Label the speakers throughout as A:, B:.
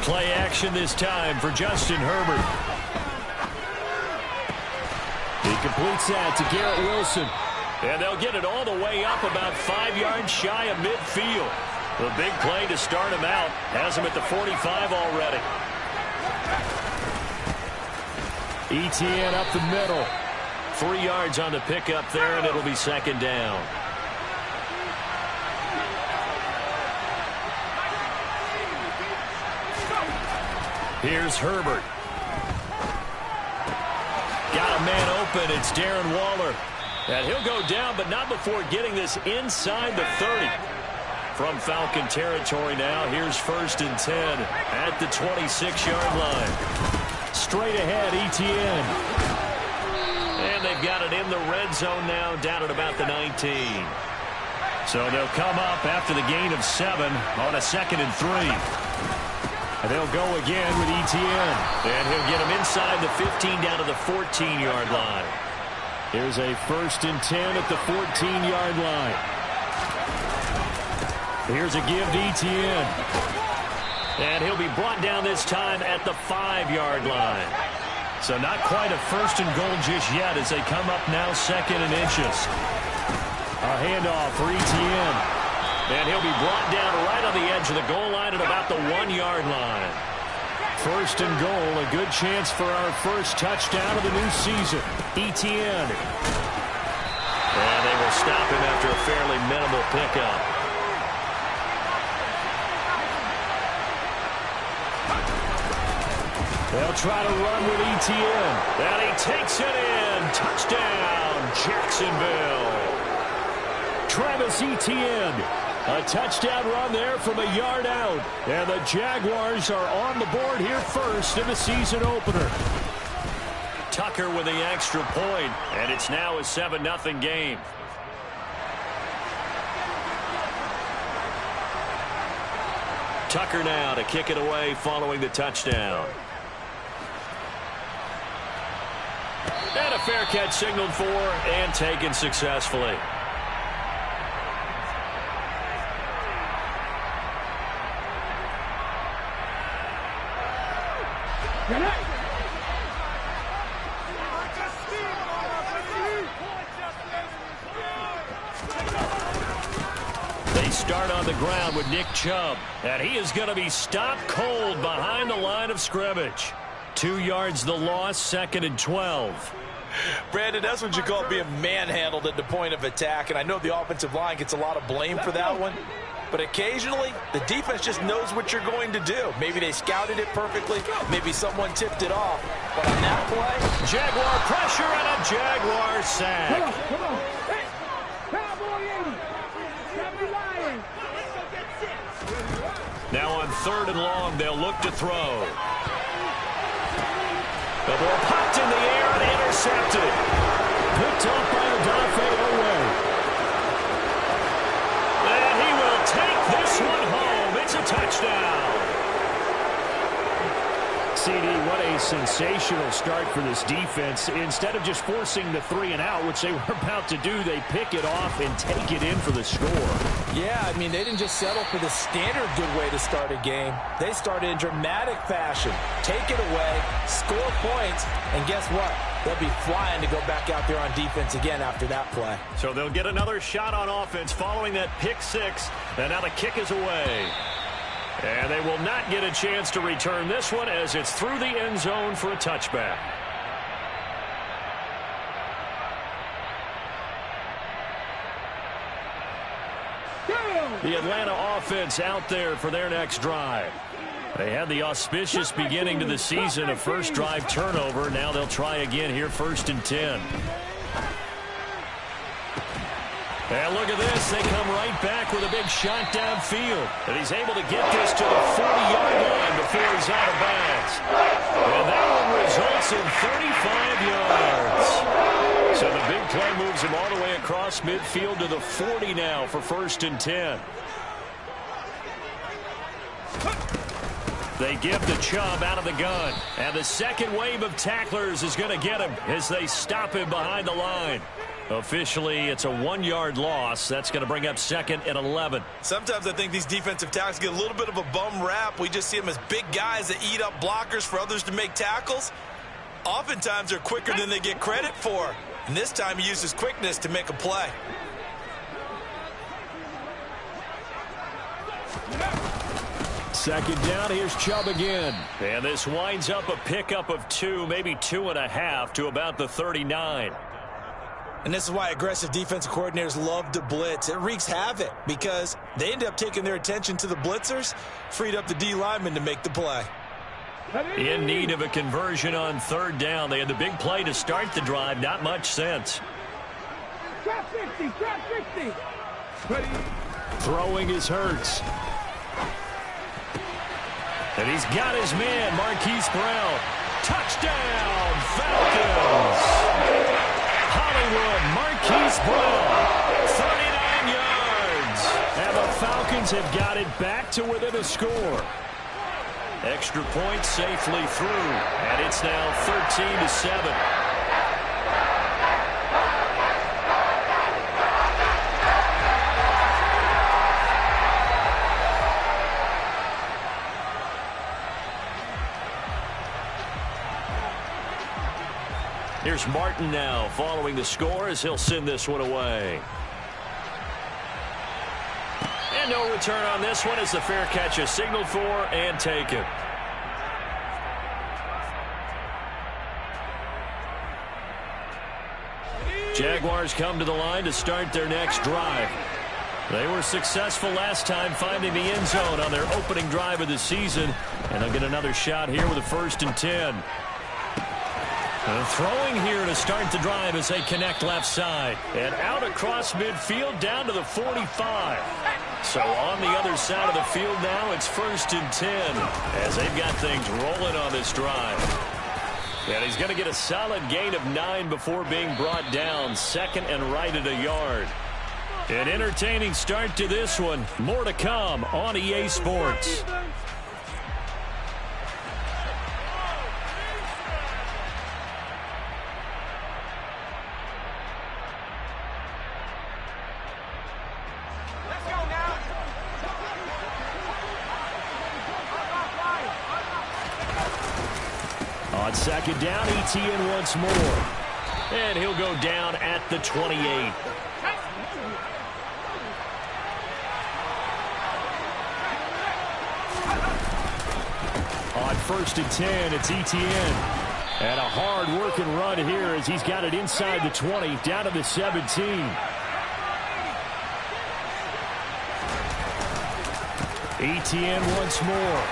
A: Play action this time for Justin Herbert. He completes that to Garrett Wilson. And they'll get it all the way up about 5 yards shy of midfield. The big play to start him out has him at the 45 already. ETN up the middle. 3 yards on the pickup there, and it'll be second down. Here's Herbert. Got a man open. It's Darren Waller. And he'll go down, but not before getting this inside the 30. From Falcon territory now, here's 1st and 10 at the 26-yard line. Straight ahead, ETN. And they've got it in the red zone now, down at about the 19. So they'll come up after the gain of 7 on a 2nd and 3. And they'll go again with ETN. And he'll get him inside the 15 down to the 14-yard line. Here's a 1st and 10 at the 14-yard line. Here's a give to ETN. And he'll be brought down this time at the 5-yard line. So not quite a 1st and goal just yet as they come up now 2nd and inches. A handoff for ETN. And he'll be brought down right on the edge of the goal line at about the 1-yard line. 1st and goal, a good chance for our first touchdown of the new season. ETN. And they will stop him after a fairly minimal pickup. They'll try to run with ETN. And he takes it in. Touchdown, Jacksonville. Travis Etienne. A touchdown run there from a yard out. And the Jaguars are on the board here first in the season opener. Tucker with the extra point, and it's now a 7-0 game. Tucker now to kick it away following the touchdown. And a fair catch signaled for and taken successfully. They start on the ground with Nick Chubb, and he is going to be stopped cold behind the line of scrimmage. 2 yards the loss, 2nd and 12.
B: Brandon, that's what you call being manhandled at the point of attack, and I know the offensive line gets a lot of blame for that one. But occasionally, the defense just knows what you're going to do. Maybe they scouted it perfectly. Maybe someone tipped it off. But on that play,
A: Jaguar pressure and a Jaguar sack.
C: Come on. Hey, Cowboy 80.
A: Now on 3rd and long, they'll look to throw. The ball popped in the air and intercepted. Picked off by Odafe Oweh. And he will take this one home. It's a touchdown. CD, what a sensational start for this defense. Instead of just forcing the 3 and out, which they were about to do, they pick it off and take it in for the score.
B: Yeah, I mean, they didn't just settle for the standard good way to start a game. They started in dramatic fashion. Take it away, score points, and guess what? They'll be flying to go back out there on defense again after that play.
A: So they'll get another shot on offense following that pick 6, and now the kick is away. And they will not get a chance to return this one as it's through the end zone for a touchback. The Atlanta offense out there for their next drive. They had the auspicious beginning to the season, a first drive turnover. Now they'll try again here, 1st and 10. And look at this. They come right back with a big shot downfield. And he's able to get this to the 40-yard line before he's out of bounds. And that one results in 35 yards. So the big play moves him all the way across midfield to the 40 now for 1st and 10. They give the Chubb out of the gun. And the second wave of tacklers is going to get him as they stop him behind the line. Officially, it's a 1-yard loss. That's going to bring up 2nd and 11.
B: Sometimes I think these defensive tackles get a little bit of a bum rap. We just see them as big guys that eat up blockers for others to make tackles. Oftentimes, they're quicker than they get credit for. And this time, he uses quickness to make a play.
A: Second down, here's Chubb again. And this winds up a pickup of 2, maybe 2.5 to about the 39.
B: And this is why aggressive defensive coordinators love to blitz. It wreaks havoc because they end up taking their attention to the blitzers, freed up the D lineman to make the play.
A: In need of a conversion on 3rd down. They had the big play to start the drive. Not much sense.
C: Trap 50, trap 50.
A: Throwing is Hurts. And he's got his man, Marquise Brown. Touchdown, Falcons. Hollywood, Marquise Brown, 39 yards. And the Falcons have got it back to within a score. Extra point safely through. And it's now 13-7. Here's Martin now following the score as he'll send this one away. And no return on this one as the fair catch is signaled for and taken. Jaguars come to the line to start their next drive. They were successful last time finding the end zone on their opening drive of the season. And they'll get another shot here with a 1st and 10. And throwing here to start the drive as they connect left side. And out across midfield down to the 45. So on the other side of the field now, it's 1st and 10 as they've got things rolling on this drive. And he's going to get a solid gain of 9 before being brought down. 2nd and right at a yard. An entertaining start to this one. More to come on EA Sports. On 2nd down, Etienne once more. And he'll go down at the 28. On 1st and 10, it's Etienne. And a hard-working run here as he's got it inside the 20, down to the 17. Etienne once more.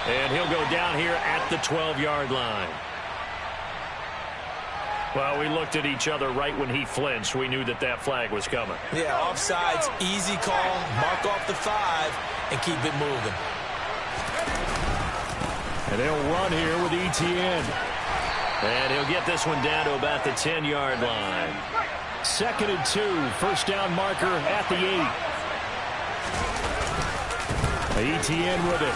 A: And he'll go down here at the 12-yard line. Well, we looked at each other right when he flinched. We knew that that flag was coming.
B: Yeah, offsides, easy call, mark off the 5, and keep it moving.
A: And they'll run here with Etienne. And he'll get this one down to about the 10-yard line. 2nd and 2, 1st down marker at the 8. Etienne with it.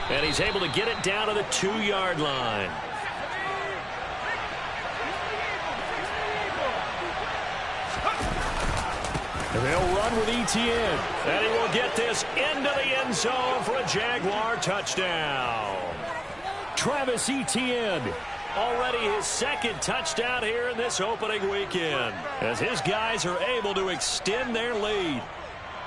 A: And he's able to get it down to the 2-yard line. And they'll run with Etienne. And he will get this into the end zone for a Jaguar touchdown. Travis Etienne, already his 2nd touchdown here in this opening weekend, as his guys are able to extend their lead.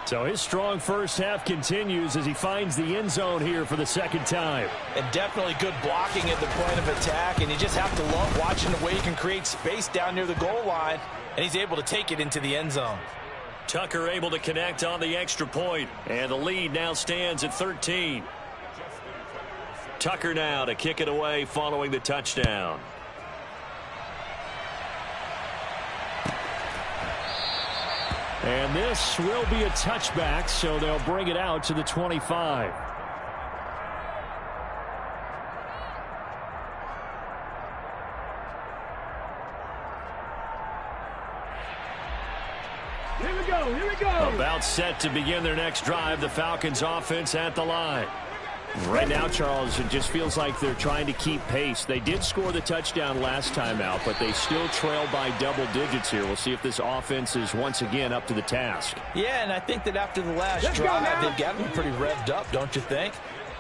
A: So his strong first half continues as he finds the end zone here for the 2nd time.
B: And definitely good blocking at the point of attack, and you just have to love watching the way he can create space down near the goal line, and he's able to take it into the end zone.
A: Tucker able to connect on the extra point, and the lead now stands at 13. Tucker now to kick it away following the touchdown. And this will be a touchback, so they'll bring it out to the 25.
C: Here we go.
A: About set to begin their next drive, the Falcons offense at the line. Right now, Charles, it just feels like they're trying to keep pace. They did score the touchdown last time out, but they still trail by double digits here. We'll see if this offense is once again up to the task.
B: Yeah, and I think that after the last drive, they've got them pretty revved up, don't you think?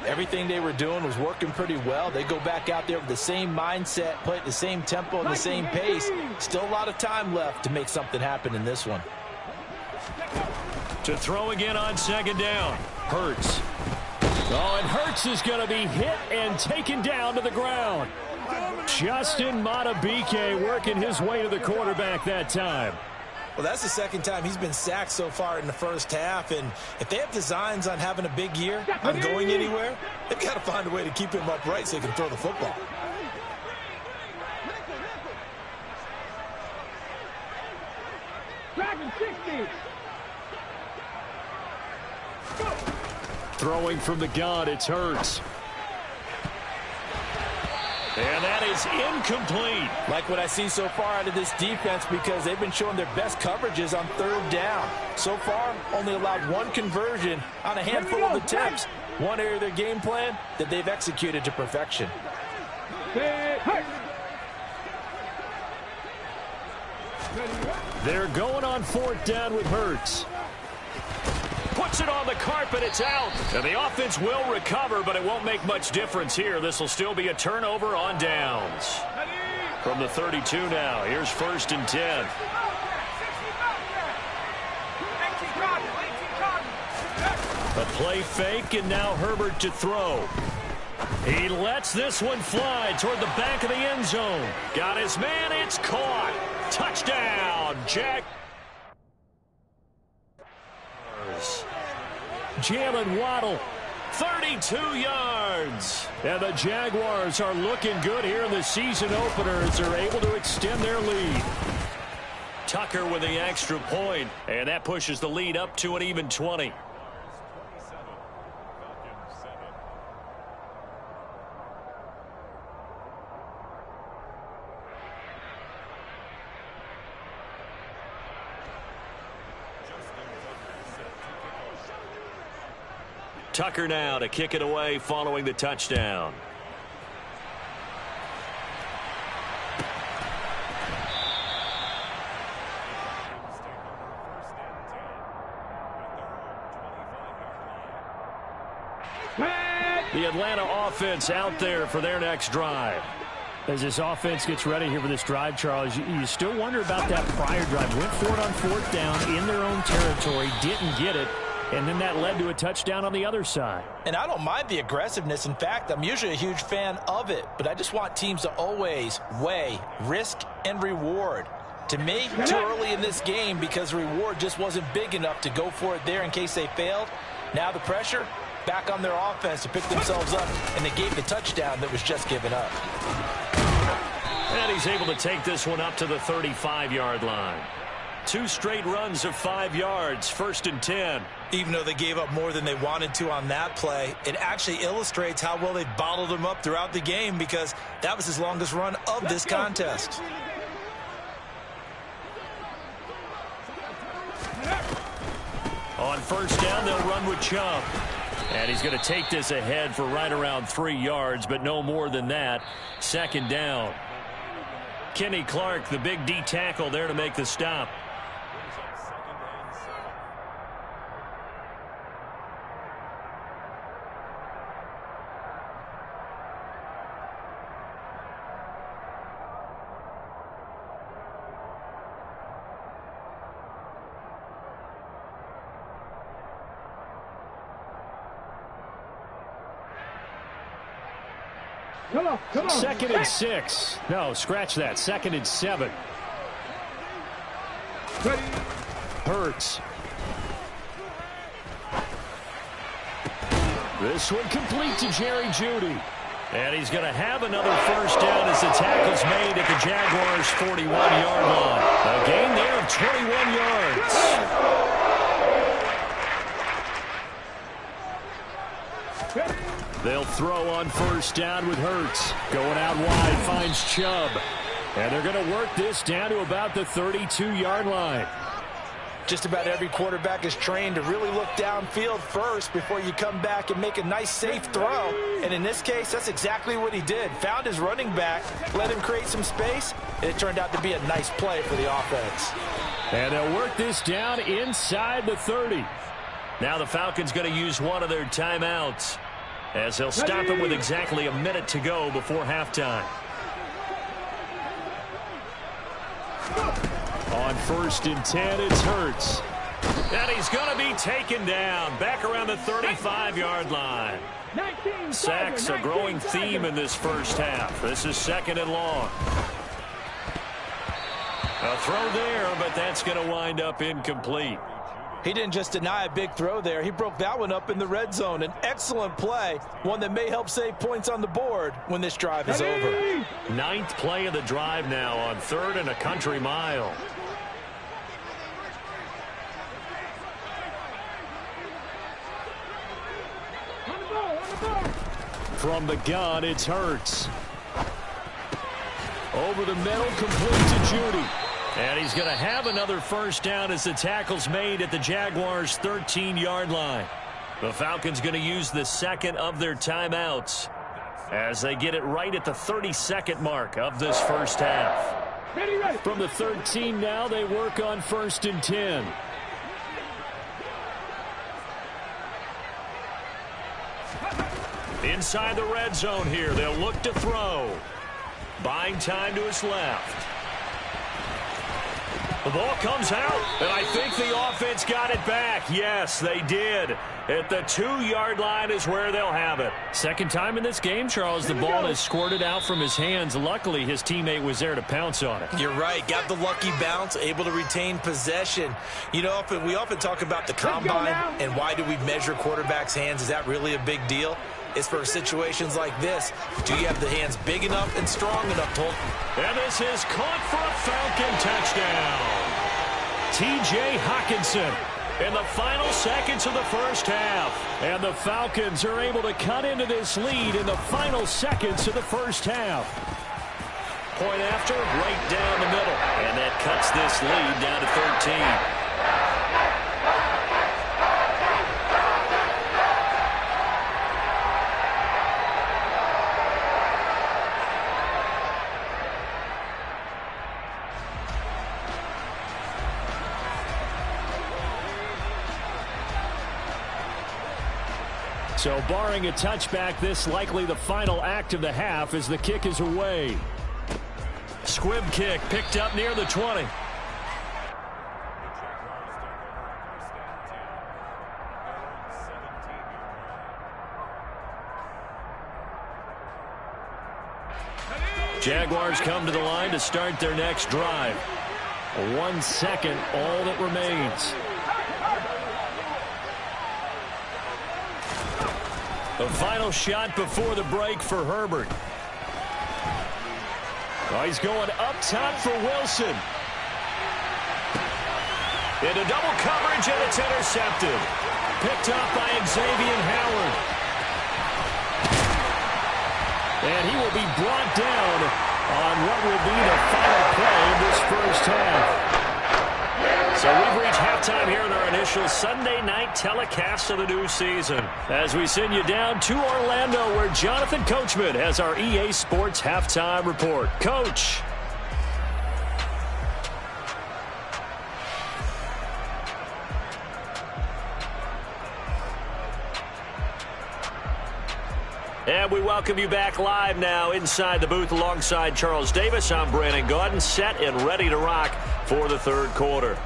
B: Everything they were doing was working pretty well. They go back out there with the same mindset, play at the same tempo and the same pace. Still a lot of time left to make something happen in this one.
A: To throw again on second down. Hurts. Oh, and Hurts is going to be hit and taken down to the ground. Justin Madubuike working his way to the quarterback that time.
B: Well, that's the second time he's been sacked so far in the first half, and if they have designs on having a big year, on going anywhere, they've got to find a way to keep him upright so he can throw the football.
C: Dragon 60.
A: Throwing from the gun, it's Hurts. And that is incomplete.
B: Like what I see so far out of this defense, because they've been showing their best coverages on third down. So far, only allowed one conversion on a handful of attempts. One area of their game plan that they've executed to perfection.
A: They're going on fourth down with Hurts. Puts it on the carpet, it's out. And the offense will recover, but it won't make much difference here. This will still be a turnover on downs. From the 32 now, here's 1st and 10. A play fake, and now Herbert to throw. He lets this one fly toward the back of the end zone. Got his man, it's caught. Touchdown, Jack. Jalen Waddle, 32 yards. And the Jaguars are looking good here in the season opener as they're able to extend their lead. Tucker with the extra point, and that pushes the lead up to an even 20. Tucker now to kick it away following the touchdown. The Atlanta offense out there for their next drive. As this offense gets ready here for this drive, Charles, you still wonder about that prior drive. Went for it on fourth down in their own territory, didn't get it. And then that led to a touchdown on the other side. And I don't mind the aggressiveness. In fact, I'm usually a huge fan of it. But I just want teams to always weigh risk and reward. To me, too early in this game because the reward just wasn't big enough to go for it there in case they failed. Now the pressure back on their offense to pick themselves up, and they gave the touchdown that was just given up. And he's able to take this one up to the 35-yard line. 2 straight runs of 5 yards, 1st and 10.
B: Even though they gave up more than they wanted to on that play, it actually illustrates how well they bottled them up throughout the game because that was his longest run of this contest.
A: On 1st down, they'll run with Chubb. And he's going to take this ahead for right around 3 yards, but no more than that. 2nd down. Kenny Clark, the big D tackle there to make the stop.
C: Come on.
A: 2nd and 6. No, scratch that. 2nd and 7. Hurts. This one complete to Jerry Jeudy. And he's going to have another 1st down as the tackle's made at the Jaguars' 41-yard line. A gain there of 21 yards. They'll throw on 1st down with Hurts. Going out wide, finds Chubb. And they're going to work this down to about the 32-yard line.
B: Just about every quarterback is trained to really look downfield first before you come back and make a nice, safe throw. And in this case, that's exactly what he did. Found his running back, let him create some space, and it turned out to be a nice play for the offense.
A: And they'll work this down inside the 30. Now the Falcons going to use one of their timeouts as they'll stop it with exactly a minute to go before halftime. On 1st and 10, it's Hurts. And he's going to be taken down back around the 35-yard line. Sacks, a growing theme in this first half. This is 2nd and long. A throw there, but that's going to wind up incomplete.
B: He didn't just deny a big throw there. He broke that one up in the red zone. An excellent play, one that may help save points on the board when this drive is over.
A: 9th play of the drive now on 3rd and a country mile. From the gun, it's Hurts. Over the middle, complete to Judy. And he's going to have another first down as the tackle's made at the Jaguars' 13-yard line. The Falcons going to use the 2nd of their timeouts as they get it right at the 32nd mark of this first half. From the 13 now, they work on 1st and 10. Inside the red zone here, they'll look to throw. Buying time to his left. The ball comes out, and I think the offense got it back. Yes, they did. At the 2-yard line is where they'll have it. Second time in this game, Charles, the ball has squirted out from his hands. Luckily, his teammate was there to pounce on it.
B: You're right. Got the lucky bounce, able to retain possession. You know, we often talk about the combine and why do we measure quarterbacks' hands. Is that really a big deal? It's for situations like this. Do you have the hands big enough and strong enough to hold?
A: And this is caught for a Falcon touchdown. T.J. Hawkinson in the final seconds of the first half. And the Falcons are able to cut into this lead in the final seconds of the first half. Point after, right down the middle. And that cuts this lead down to 13. So barring a touchback, this likely the final act of the half as the kick is away. Squib kick picked up near the 20. Jaguars come to the line to start their next drive. 1 second, all that remains. The final shot before the break for Herbert. Oh, he's going up top for Wilson. Into double coverage, and it's intercepted. Picked up by Xavier Howard. And he will be brought down on what will be the final play of this first half. So we've reached halftime here in our initial Sunday night telecast of the new season as we send you down to Orlando where Jonathan Coachman has our EA Sports halftime report. Coach. And we welcome you back live now inside the booth alongside Charles Davis. I'm Brandon Gaudin, set and ready to rock for the third quarter.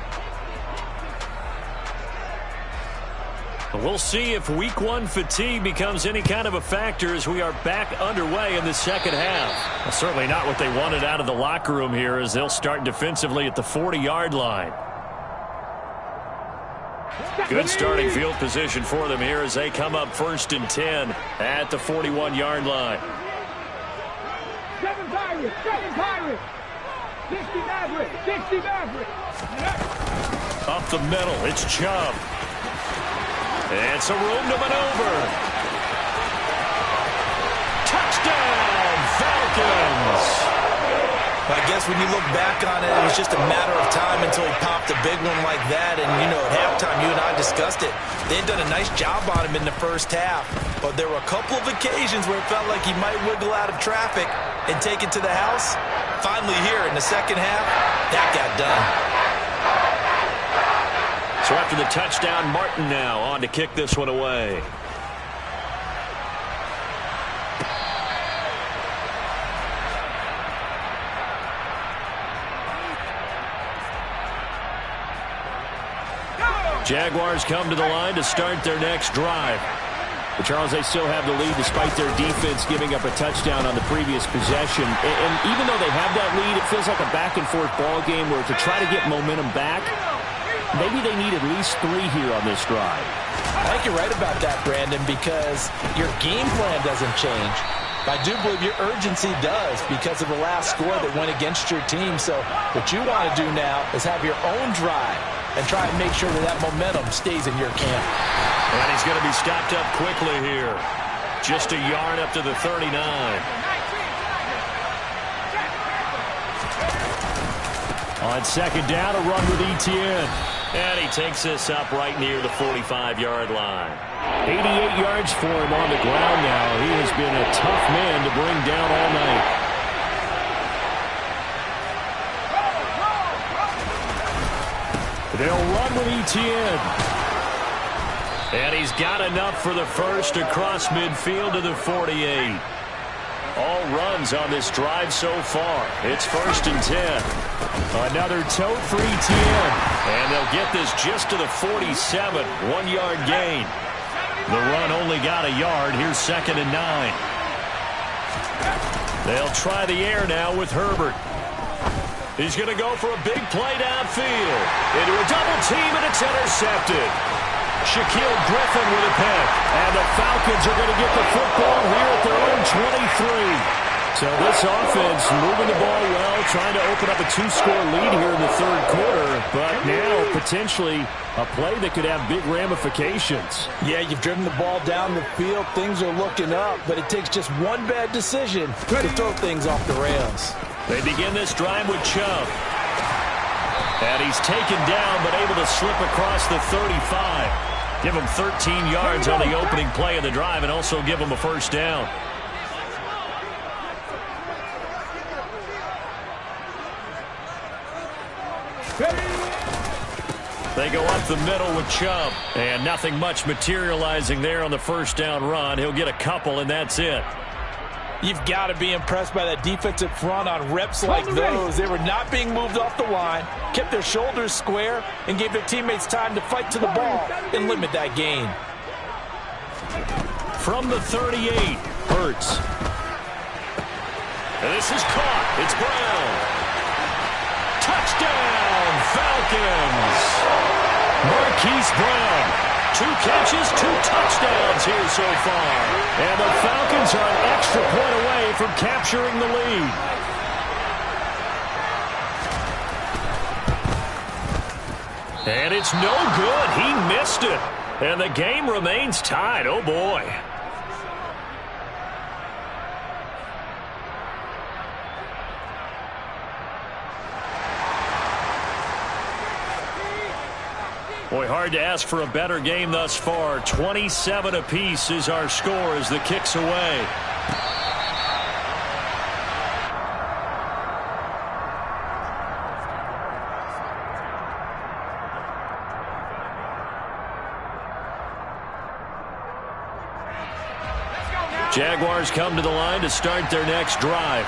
A: We'll see if week one fatigue becomes any kind of a factor as we are back underway in the second half. Well, certainly not what they wanted out of the locker room here as they'll start defensively at the 40-yard line. Good starting field position for them here as they come up 1st and 10 at the 41-yard line.
C: 7 Pirates, 7 Pirates. 60 Mavericks, 60 Mavericks.
A: Up the middle, it's Chubb. And some room to maneuver. Touchdown, Falcons!
B: I guess when you look back on it, it was just a matter of time until he popped a big one like that. And, you know, at halftime, you and I discussed it. They had done a nice job on him in the first half. But there were a couple of occasions where it felt like he might wiggle out of traffic and take it to the house. Finally here in the second half, that got done.
A: So after the touchdown, Martin now on to kick this one away. Jaguars come to the line to start their next drive. But Charles, they still have the lead despite their defense giving up a touchdown on the previous possession. And even though they have that lead, it feels like a back-and-forth ball game where to try to get momentum back, maybe they need at least 3 here on this drive.
B: I think you're right about that, Brandon, because your game plan doesn't change. I do believe your urgency does because of the last score that went against your team. So what you want to do now is have your own drive and try and make sure that that momentum stays in your camp.
A: And he's going to be stopped up quickly here. Just a yard up to the 39. On second down, a run with Etienne. And he takes this up right near the 45-yard line. 88 yards for him on the ground now. He has been a tough man to bring down all night. They'll run with Etienne. And he's got enough for the first across midfield to the 48. All runs on this drive so far. It's 1st and 10. Another tote for Etienne. And they'll get this just to the 47. 1-yard gain. The run only got a yard. Here's 2nd and 9. They'll try the air now with Herbert. He's going to go for a big play downfield. Into a double team, and it's intercepted. Shaquille Griffin with a pick. And the Falcons are going to get the football here at their own 23. So this offense moving the ball well, trying to open up a 2-score lead here in the 3rd quarter. But now potentially a play that could have big ramifications.
B: Yeah, you've driven the ball down the field. Things are looking up, but it takes just one bad decision to throw things off the rails.
A: They begin this drive with Chubb. And he's taken down, but able to slip across the 35. Give him 13 yards on the opening play of the drive and also give him a first down. They go up the middle with Chubb. And nothing much materializing there on the first down run. He'll get a couple, and that's it.
B: You've got to be impressed by that defensive front on reps like those. They were not being moved off the line, kept their shoulders square, and gave their teammates time to fight to the ball and limit that gain.
A: From the 38, Hurts. And this is caught. It's Brown. Touchdown, Falcons. Marquise Brown. 2 catches, 2 touchdowns here so far. And the Falcons are an extra point away from capturing the lead. And it's no good. He missed it. And the game remains tied. Oh, boy. Boy, hard to ask for a better game thus far. 27 apiece is our score as the kick's away. Jaguars come to the line to start their next drive.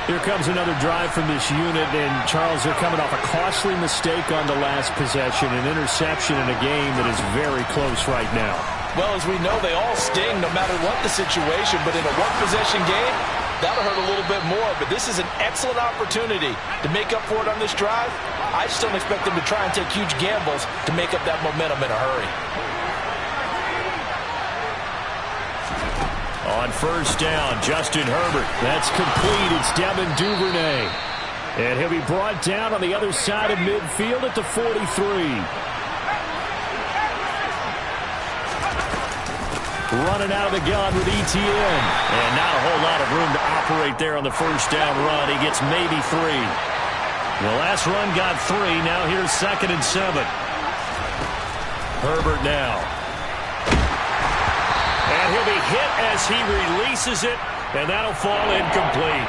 A: Here comes another drive from this unit, and Charles, they're coming off a costly mistake on the last possession, an interception in a game that is very close right now.
B: Well, as we know, they all sting no matter what the situation, but in a one-possession game, that'll hurt a little bit more. But this is an excellent opportunity to make up for it on this drive. I just don't expect them to try and take huge gambles to make up that momentum in a hurry.
A: On first down, Justin Herbert. That's complete. It's Devin Duvernay. And he'll be brought down on the other side of midfield at the 43. running out of the gun with ETN. And not a whole lot of room to operate there on the first down run. He gets maybe 3. The last run got 3. Now here's 2nd and 7. Herbert now. And he'll be hit as he releases it, and that'll fall incomplete.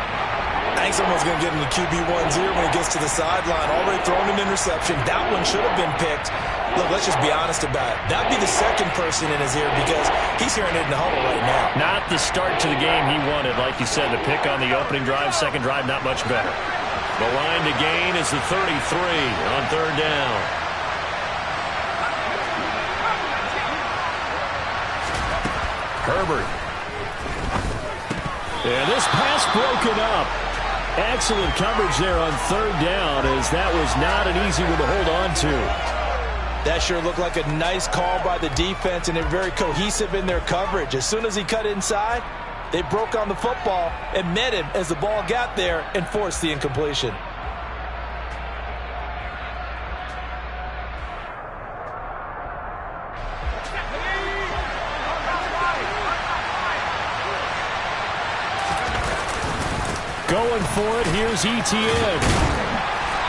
B: I think someone's going to get into QB1's ear when he gets to the sideline. Already thrown an interception. That one should have been picked. Look, let's just be honest about it. That'd be the second person in his ear because he's hearing it in the huddle right now.
A: Not the start to the game he wanted. Like you said, the pick on the opening drive, second drive, not much better. The line to gain is the 33 on 3rd down. Herbert. And this pass broken up. Excellent coverage there on 3rd down, as that was not an easy one to hold on to.
B: That sure looked like a nice call by the defense, and they're very cohesive in their coverage. As soon as he cut inside, they broke on the football and met him as the ball got there and forced the incompletion.
A: Going for it, here's ETN.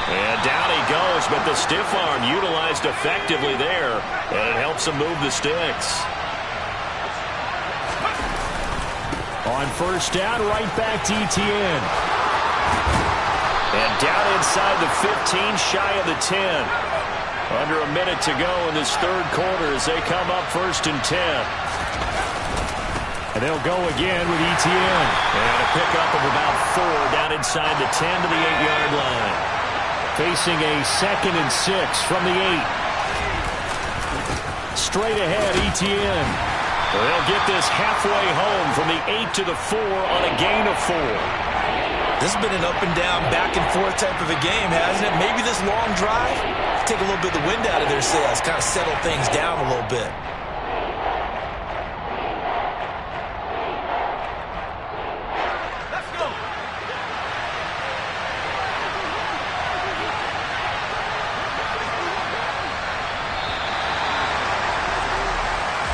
A: And down he goes, but the stiff arm utilized effectively there, and it helps him move the sticks. On 1st down, right back to ETN. And down inside the 15, shy of the 10. Under a minute to go in this 3rd quarter as they come up 1st and 10. And they'll go again with ETN. And a pickup of about 4 down inside the 10 to the 8-yard line. Facing a 2nd and 6 from the 8. Straight ahead, ETN. They'll get this halfway home from the 8 to the 4 on a gain of 4.
B: This has been an up and down, back and forth type of a game, hasn't it? Maybe this long drive, take a little bit of the wind out of their sails, kind of settle things down a little bit.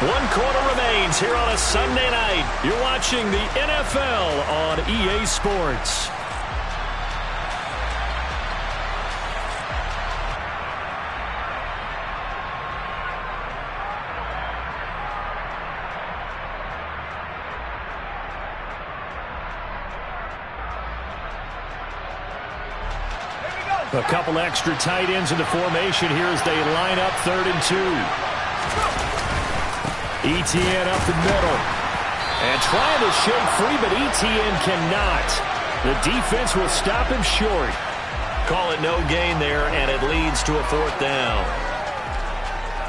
A: One quarter remains here on a Sunday night. You're watching the NFL on EA Sports. A couple extra tight ends in the formation here as they line up 3rd and 2. ETN up the middle. And trying to shake free, but ETN cannot. The defense will stop him short. Call it no gain there, and it leads to a 4th down.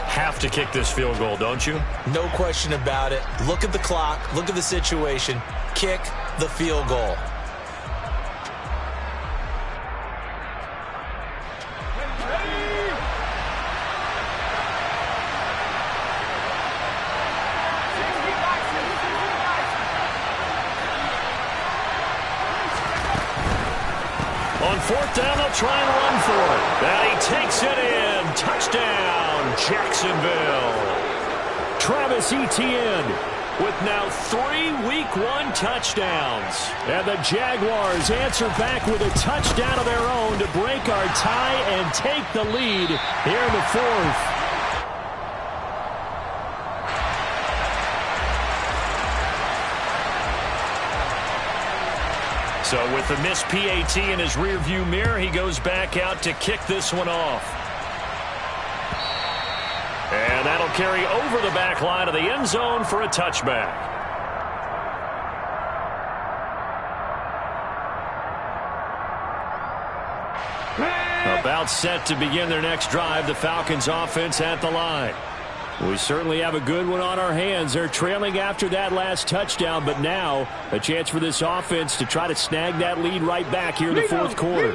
A: Have to kick this field goal, don't you?
B: No question about it. Look at the clock. Look at the situation. Kick the field goal.
A: On 4th down, they'll try and run for it. And he takes it in. Touchdown, Jacksonville. Travis Etienne with now 3 Week 1 touchdowns. And the Jaguars answer back with a touchdown of their own to break our tie and take the lead here in the 4th. So with the missed PAT in his rearview mirror, he goes back out to kick this one off. And that'll carry over the back line of the end zone for a touchback. About set to begin their next drive, the Falcons offense at the line. We certainly have a good one on our hands. They're trailing after that last touchdown, but now a chance for this offense to try to snag that lead right back here in the 4th quarter.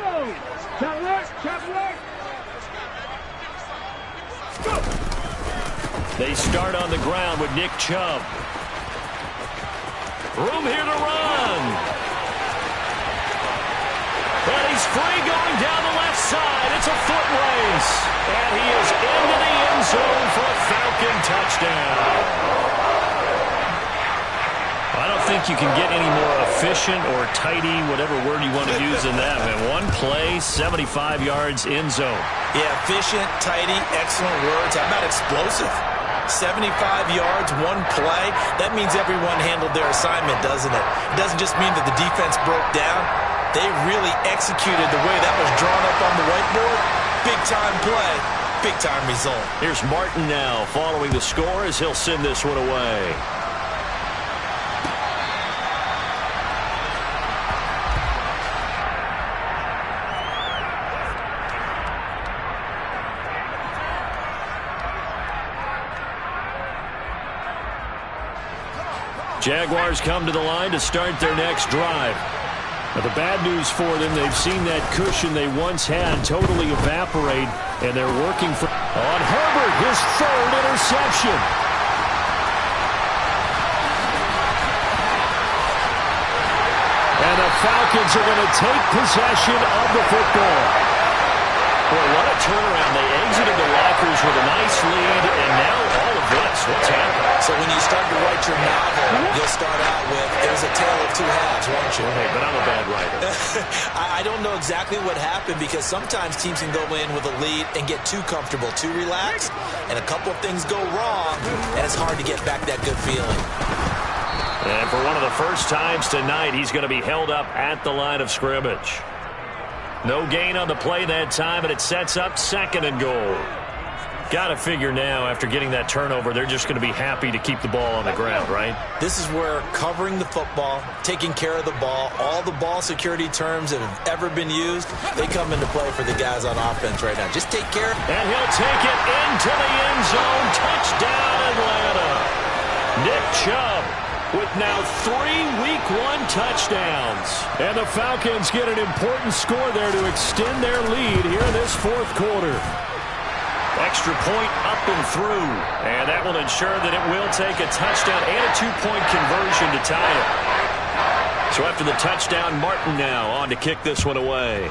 A: They start on the ground with Nick Chubb. Room here to run. And he's free going down the left side. It's a foot race. And he is into the end zone for a Falcon touchdown. I don't think you can get any more efficient or tidy, whatever word you want to use in that. Man, one play, 75 yards in zone.
B: Yeah, efficient, tidy, excellent words. How about explosive? 75 yards, one play. That means everyone handled their assignment, doesn't it? It doesn't just mean that the defense broke down. They really executed the way that was drawn up on the whiteboard. Big-time play, big-time result.
A: Here's Martin now following the score as he'll send this one away. Jaguars come to the line to start their next drive. Now, the bad news for them, they've seen that cushion they once had totally evaporate, and they're working for... On Herbert, his third interception. And the Falcons are going to take possession of the football. Boy, what a turnaround. They exited the lockers with a nice lead, and now all of this. What's happening?
B: So when you start to write your novel, you'll start out with, there's a tale of two halves, won't you?
A: Hey, but I'm a bad writer.
B: I don't know exactly what happened because sometimes teams can go in with a lead and get too comfortable, too relaxed, and a couple of things go wrong, and it's hard to get back that good feeling.
A: And for one of the first times tonight, he's going to be held up at the line of scrimmage. No gain on the play that time, and it sets up 2nd and goal. Got to figure now, after getting that turnover, they're just going to be happy to keep the ball on the ground, right?
B: This is where covering the football, taking care of the ball, all the ball security terms that have ever been used, they come into play for the guys on offense right now. Just take care.
A: And he'll take it into the end zone. Touchdown, Atlanta. Nick Chubb with now 3 Week 1 touchdowns. And the Falcons get an important score there to extend their lead here in this 4th quarter. Extra point up and through. And that will ensure that it will take a touchdown and a 2-point conversion to tie it. So after the touchdown, Martin now on to kick this one away.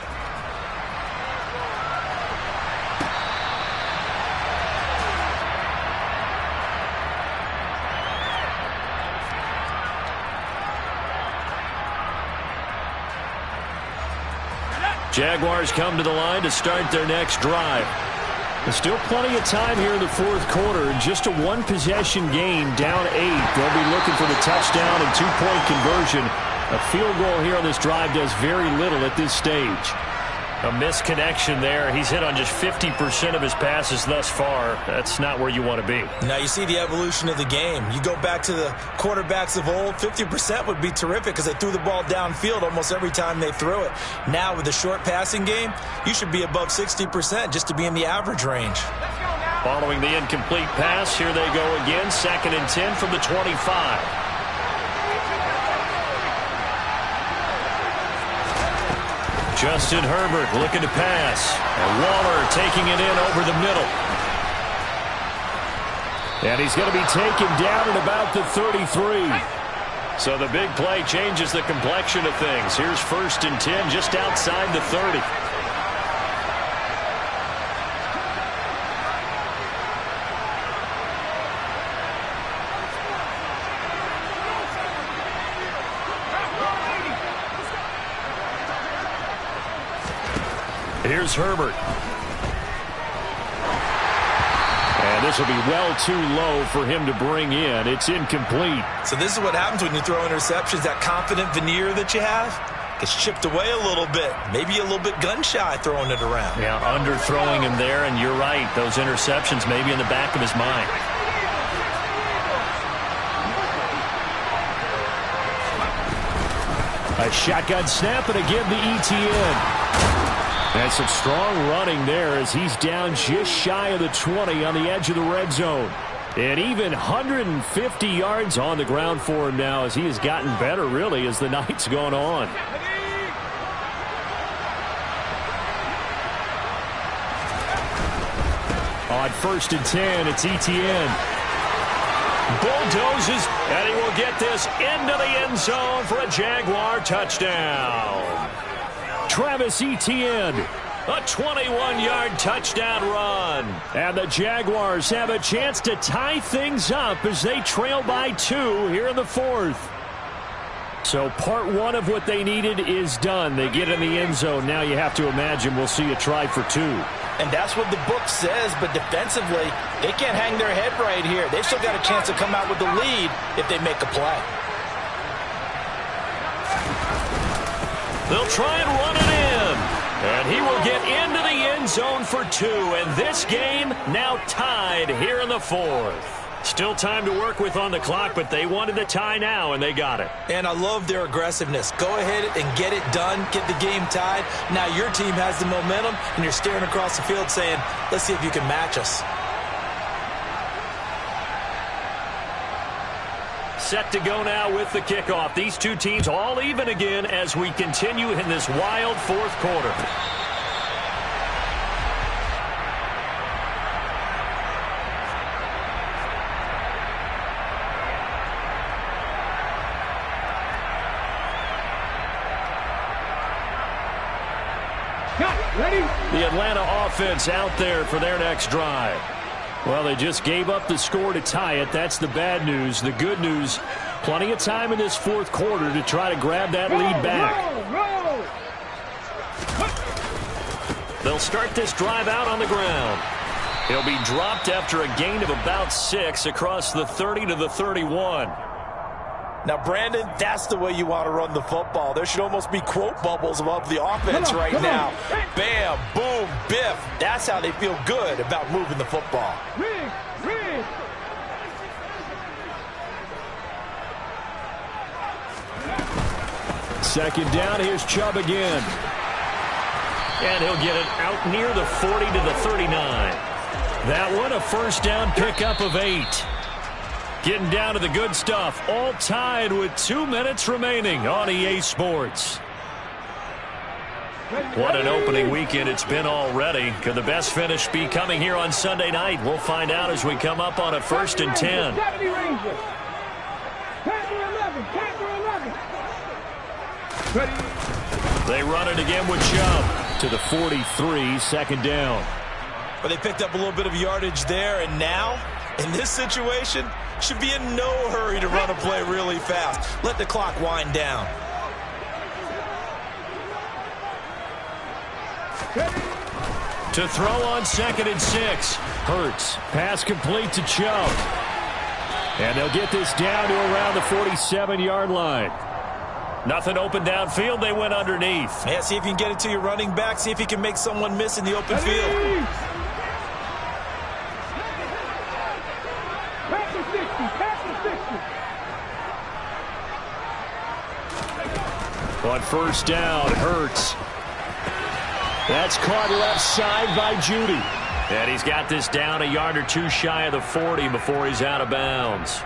A: Jaguars come to the line to start their next drive. There's still plenty of time here in the 4th quarter. Just a 1-possession game, down 8. They'll be looking for the touchdown and 2-point conversion. A field goal here on this drive does very little at this stage. A misconnection there. He's hit on just 50% of his passes thus far. That's not where you want to be.
B: Now you see the evolution of the game. You go back to the quarterbacks of old, 50% would be terrific because they threw the ball downfield almost every time they threw it. Now with the short passing game, you should be above 60% just to be in the average range.
A: Following the incomplete pass, here they go again. 2nd and 10 from the 25. Justin Herbert looking to pass. And Waller taking it in over the middle. And he's going to be taken down at about the 33. So the big play changes the complexion of things. Here's 1st and 10 just outside the 30. Here's Herbert. And this will be well too low for him to bring in. It's incomplete.
B: So this is what happens when you throw interceptions. That confident veneer that you have gets chipped away a little bit. Maybe a little bit gun-shy throwing it around.
A: Yeah, underthrowing him there, and you're right. Those interceptions may be in the back of his mind. A shotgun snap, and again the ETN. And some strong running there as he's down just shy of the 20 on the edge of the red zone. And even 150 yards on the ground for him now as he has gotten better, really, as the night's gone on. On 1st and 10, it's ETN. Bulldozes, and he will get this into the end zone for a Jaguar touchdown. Travis Etienne, a 21-yard touchdown run. And the Jaguars have a chance to tie things up as they trail by 2 here in the 4th. So part one of what they needed is done. They get in the end zone. Now you have to imagine we'll see a try for two.
B: And that's what the book says, but defensively, they can't hang their head right here. They've still got a chance to come out with the lead if they make a play.
A: They'll try and run it in. And he will get into the end zone for two. And this game now tied here in the fourth. Still time to work with on the clock, but they wanted the tie now, and they got it.
B: And I love their aggressiveness. Go ahead and get it done, get the game tied. Now your team has the momentum, and you're staring across the field saying, let's see if you can match us.
A: Set to go now with the kickoff. These two teams all even again as we continue in this wild fourth quarter. The Atlanta offense out there for their next drive. Well, they just gave up the score to tie it. That's the bad news. The good news, plenty of time in this fourth quarter to try to grab that lead back. They'll start this drive out on the ground. He'll be dropped after a gain of about 6 across the 30 to the 31.
B: Now, Brandon, that's the way you want to run the football. There should almost be quote bubbles above the offense right now. Bam, boom, biff. That's how they feel good about moving the football.
A: Second down, here's Chubb again. And he'll get it out near the 40 to the 39. That one, a first down pickup of 8. Getting down to the good stuff, all tied with 2 minutes remaining on EA Sports. What an opening weekend it's been already. Could the best finish be coming here on Sunday night? We'll find out as we come up on a 1st and 10. They run it again with Chubb to the 43, second down.
B: But they picked up a little bit of yardage there, and now, in this situation, should be in no hurry to run a play really fast. Let the clock wind down.
A: To throw on 2nd and 6. Hurts. Pass complete to Chubb. And they'll get this down to around the 47-yard line. Nothing open downfield. They went underneath.
B: Yeah, see if you can get it to your running back. See if you can make someone miss in the open field.
A: On first down, Hurts. That's caught left side by Judy. And he's got this down a yard or two shy of the 40 before he's out of bounds.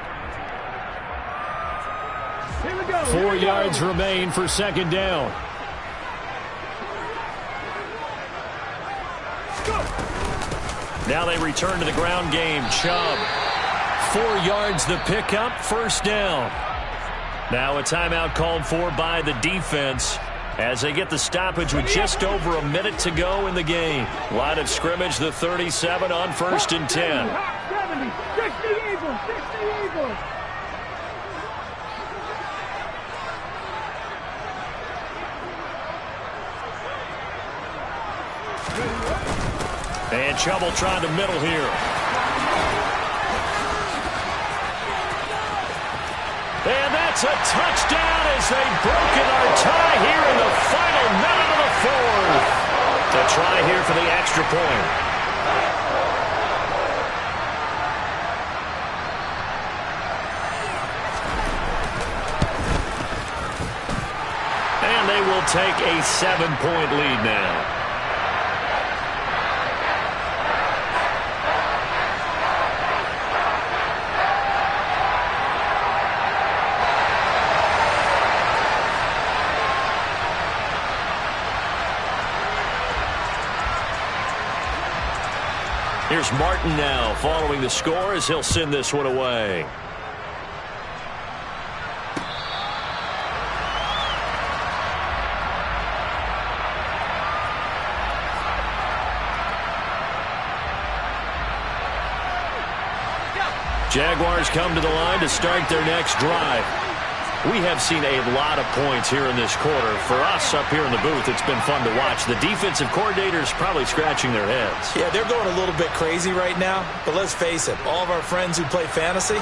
A: 4 yards remain for second down. Now they return to the ground game. Chubb. 4 yards the pickup, first down. Now a timeout called for by the defense as they get the stoppage with just over a minute to go in the game. Line of scrimmage, the 37 on 1st and 10. And Chubb will try the middle here. And that's a touchdown as they've broken our tie here in the final minute of the fourth. To try here for the extra point. And they will take a 7-point lead now. Here's Martin now following the score as he'll send this one away. Jaguars come to the line to start their next drive. We have seen a lot of points here in this quarter. For us up here in the booth, it's been fun to watch. The defensive coordinators probably scratching their heads.
B: Yeah, they're going a little bit crazy right now. But let's face it, all of our friends who play fantasy,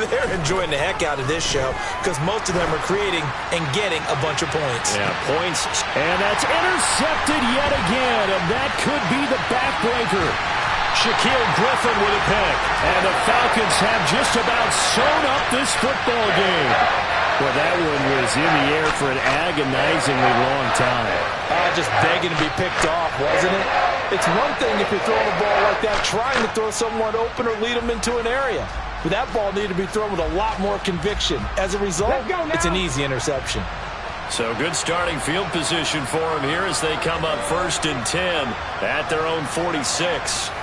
B: they're enjoying the heck out of this show because most of them are creating and getting a bunch of points.
A: Yeah, points. And that's intercepted yet again. And that could be the backbreaker. Shaquille Griffin with a pick. And the Falcons have just about sewn up this football game. Well, that one was in the air for an agonizingly long time.
B: Just begging to be picked off, wasn't it? It's one thing if you're throwing a ball like that, trying to throw someone open or lead them into an area. But that ball needed to be thrown with a lot more conviction. As a result, it's an easy interception.
A: So good starting field position for them here as they come up 1st and 10 at their own 46.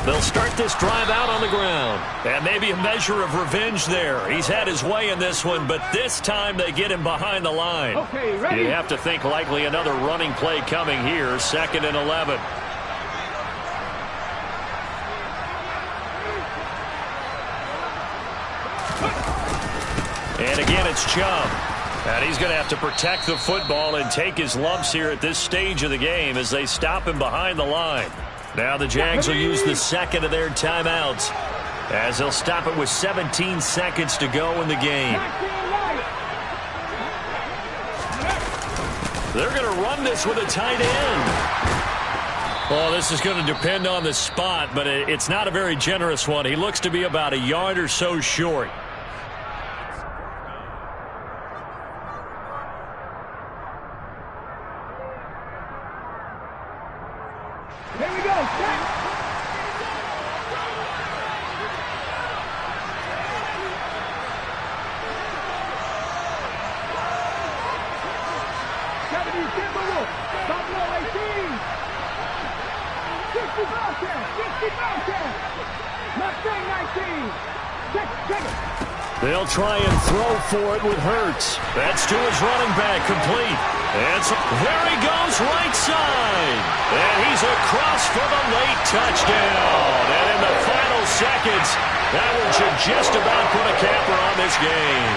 A: They'll start this drive out on the ground. And maybe a measure of revenge there. He's had his way in this one, but this time they get him behind the line.
C: Okay, ready?
A: You have to think likely another running play coming here, 2nd and 11. And again, it's Chubb. And he's going to have to protect the football and take his lumps here at this stage of the game as they stop him behind the line. Now the Jags will use the second of their timeouts as they'll stop it with 17 seconds to go in the game. They're going to run this with a tight end. Well, this is going to depend on the spot, but it's not a very generous one. He looks to be about a yard or so short.
C: Here we go. Set. Buffalo 18. 60 Bobcats. 60 Bobcats. Mustang 19. Check it.
A: They'll try and throw for it with Hurts. That's to his running back, complete. And so there he goes, right side. And he's across for the late touchdown. And in the final seconds, that one should just about put a capper on this game.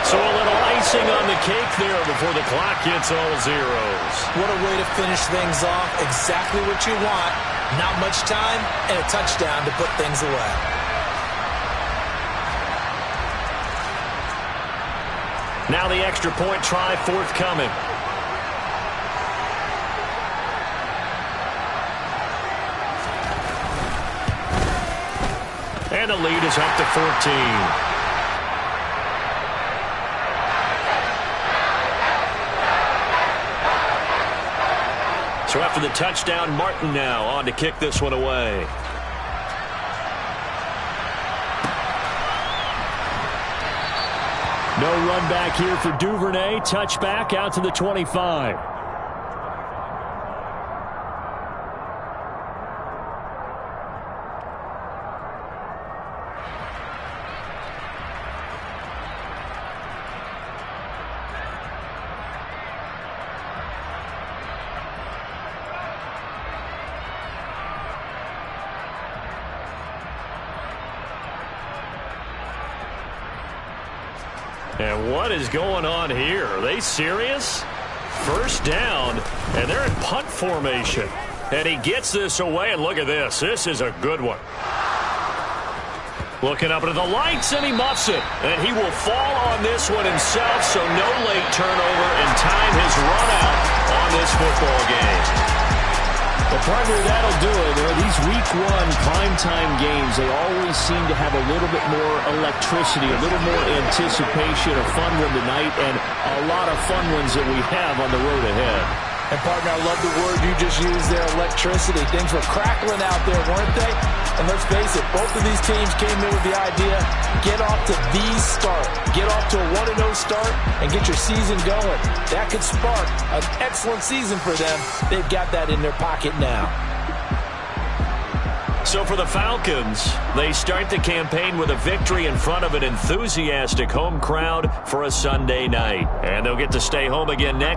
A: So a little icing on the cake there before the clock hits all zeros.
B: What a way to finish things off. Exactly what you want. Not much time and a touchdown to put things away.
A: Now the extra point try forthcoming. And the lead is up to 14. So after the touchdown, Martin now on to kick this one away. No run back here for Duvernay. Touchback out to the 25. And what is going on here? Are they serious? First down, and they're in punt formation. And he gets this away, and look at this. This is a good one. Looking up into the lights, and he muffs it. And he will fall on this one himself, so no late turnover, and time has run out on this football game. Well, partner, that'll do it. These week one primetime games, they always seem to have a little bit more electricity, a little more anticipation, a fun one tonight, and a lot of fun ones that we have on the road ahead.
B: And, partner, I love the word you just used there, electricity. Things were crackling out there, weren't they? And let's face it, both of these teams came in with the idea, get off to the start. Get off to a 1-0 start and get your season going. That could spark an excellent season for them. They've got that in their pocket now.
A: So for the Falcons, they start the campaign with a victory in front of an enthusiastic home crowd for a Sunday night. And they'll get to stay home again next